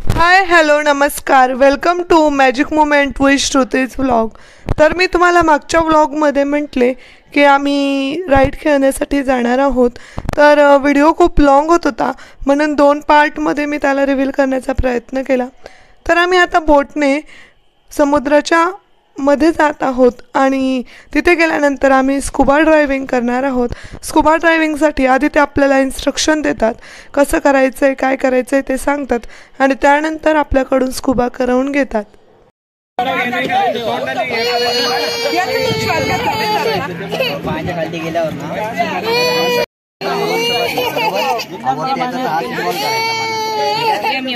हाय hello नमस्कार, welcome to magic moment with Shruti's vlog. तर मी तुम्हाला मागच्या व्लॉगमध्ये म्हटले की आम्ही राईड खेळण्यासाठी जाणार आहोत. तर व्हिडिओ खूप लाँग होत होता म्हणून 2 पार्टमध्ये मी त्याला रिव्हील करण्याचा प्रयत्न केला. तर आम्ही आता बोटने समुद्राच्या मध्ये जात आहोत आणि तिथे गेल्यानंतर आम्ही स्कुबा ड्रायव्हिंग करणार आहोत. स्कुबा ड्रायव्हिंगसाठी आधी ते आपल्याला इन्स्ट्रक्शन देतात, कसं करायचं आहे काय करायचं आहे ते सांगतात आणि त्यानंतर आपल्याकडून स्कुबा करवून घेतात.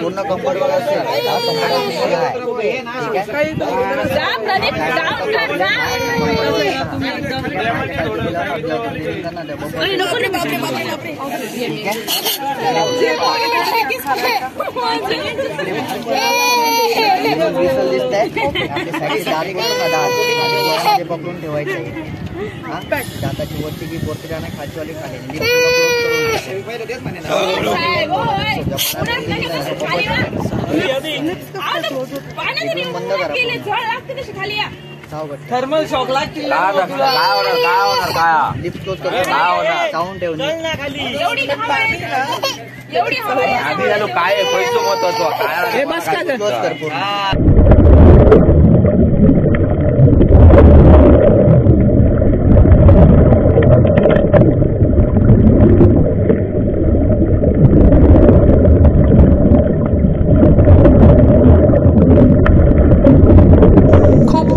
पूर्ण कंफर्ट वाला पकडून ठेवायचं. दाताची वरती की वरती जाणार खालचीवाली खाली थर्मल शॉक लागतील. साऊंड ठेवून आधी झालो काय पैसे महत्वाचं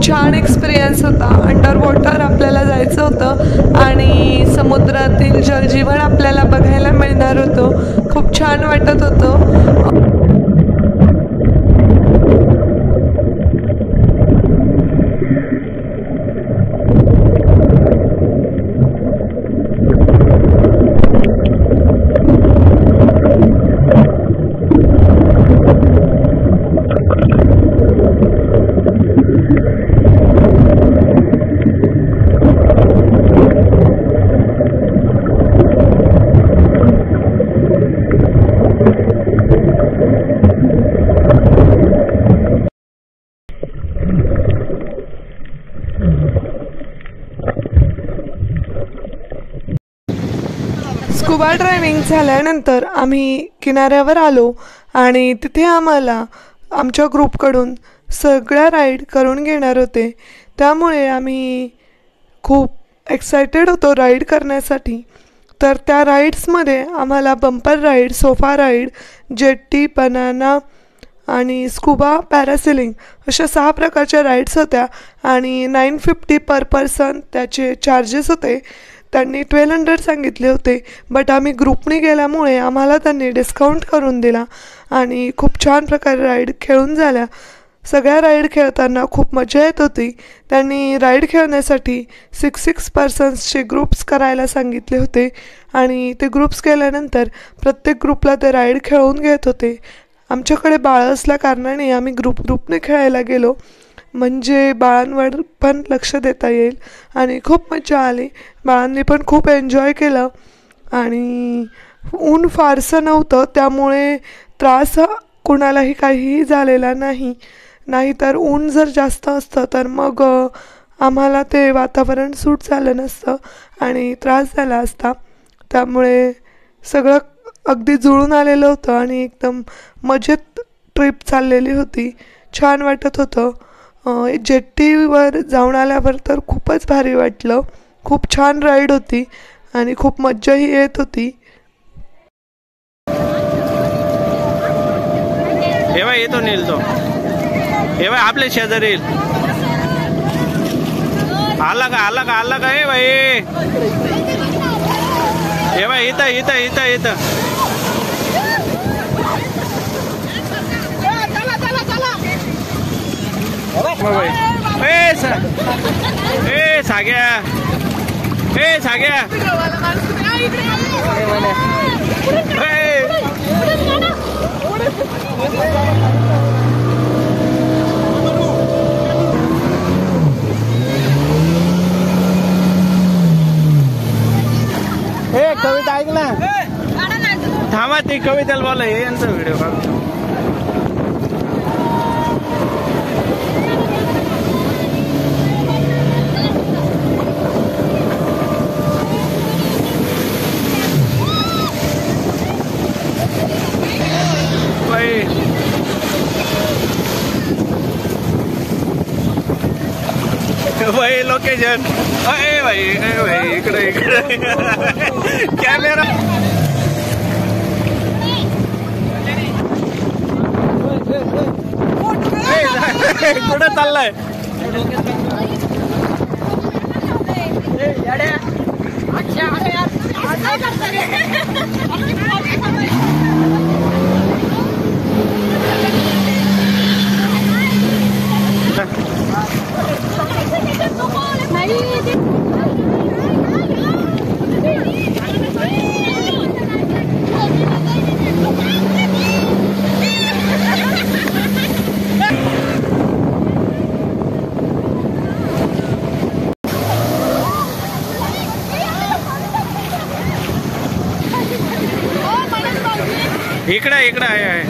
छान एक्सपिरियन्स होता. अंडर वॉटर आपल्याला जायचं होतं आणि समुद्रातील जलजीवन आपल्याला बघायला मिळणार होतं. खूप छान वाटत होतं. स्कुबा ड्रायव्हिंग झाल्यानंतर आम्ही किनाऱ्यावर आलो आणि तिथे आम्हाला आमच्या ग्रुपकडून सगळ्या राईड करून घेणार होते. त्यामुळे आम्ही खूप एक्सायटेड होतो राईड करण्यासाठी. तर त्या राईड्समध्ये आम्हाला bumper ride, sofa ride, jetty, banana आणि स्कुबा, पॅरासेलिंग अशा 6 प्रकारच्या राईड्स होत्या आणि 950 पर पर्सन त्याचे चार्जेस होते. त्यांनी 1200 सांगितले होते, बट आम्ही ग्रुपने गेल्यामुळे आम्हाला त्यांनी डिस्काउंट करून दिला आणि खूप छान प्रकारे राईड खेळून झाल्या. सगळ्या राईड खेळताना खूप मजा येत होती. त्यांनी राईड खेळण्यासाठी 6 पर्सन्सचे ग्रुप्स करायला सांगितले होते आणि ते ग्रुप्स केल्यानंतर प्रत्येक ग्रुपला ते राईड खेळवून घेत होते. आमच्याकडे बाळं असल्या कारणाने आम्ही ग्रुपने खेळायला गेलो, म्हणजे बाळांवर पण लक्ष देता येईल आणि खूप मजा आली. बाळांनी पण खूप एन्जॉय केलं आणि ऊन फारसं नव्हतं त्यामुळे त्रास कुणालाही काहीही झालेला नाही. नाहीतर ऊन जर जास्त असतं तर मग आम्हाला ते वातावरण सूट झालं नसतं आणि त्रास झाला असता. त्यामुळे सगळं अगदी जुळून आलेलं होतं आणि एकदम मजेत ट्रिप चाललेली होती. छान वाटत होतं. जेट्टीवर जाऊन आल्यावर तर खूपच भारी वाटलं. खूप छान राईड होती आणि खूप मज्जाही येत होती. हे बाय येतो नील, तो हे बाय आपल्या शेजारी आला का हे बाई, हे बाय इथं साग्या कविता ऐक ना, थांबा ती कवितेला बोला, हे यांचा व्हिडिओ काढतो. भाई भाई लोकेशन भाई इकडे कॅमेरा कुठे चाललाय इकडे आहे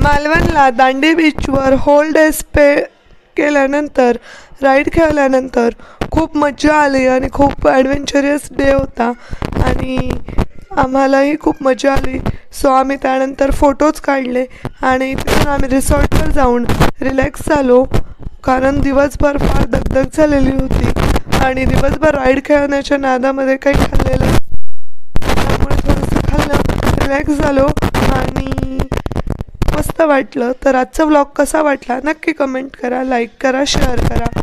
मालवणला दांडी बीचवर होल डे स्टे केल्यानंतर राईड खेळल्यानंतर खूप मजा आली आणि खूप ॲडव्हेंचरस डे होता आणि आम्हालाही खूप मजा आली. सो आम्ही त्यानंतर फोटोज काढले आणि तिथून आम्ही रिसॉर्टवर जाऊन रिलॅक्स झालो, कारण दिवसभर फार दगदग झालेली होती आणि दिवसभर राईड खेळण्याच्या नादामध्ये काही खाल्लेलं त्यामुळे थोडंसं खाल्लं, रिलॅक्स झालो आणि मस्त वाटलं. तर आजचा व्लॉग कसा वाटला नक्की कमेंट करा, लाईक करा, शेअर करा.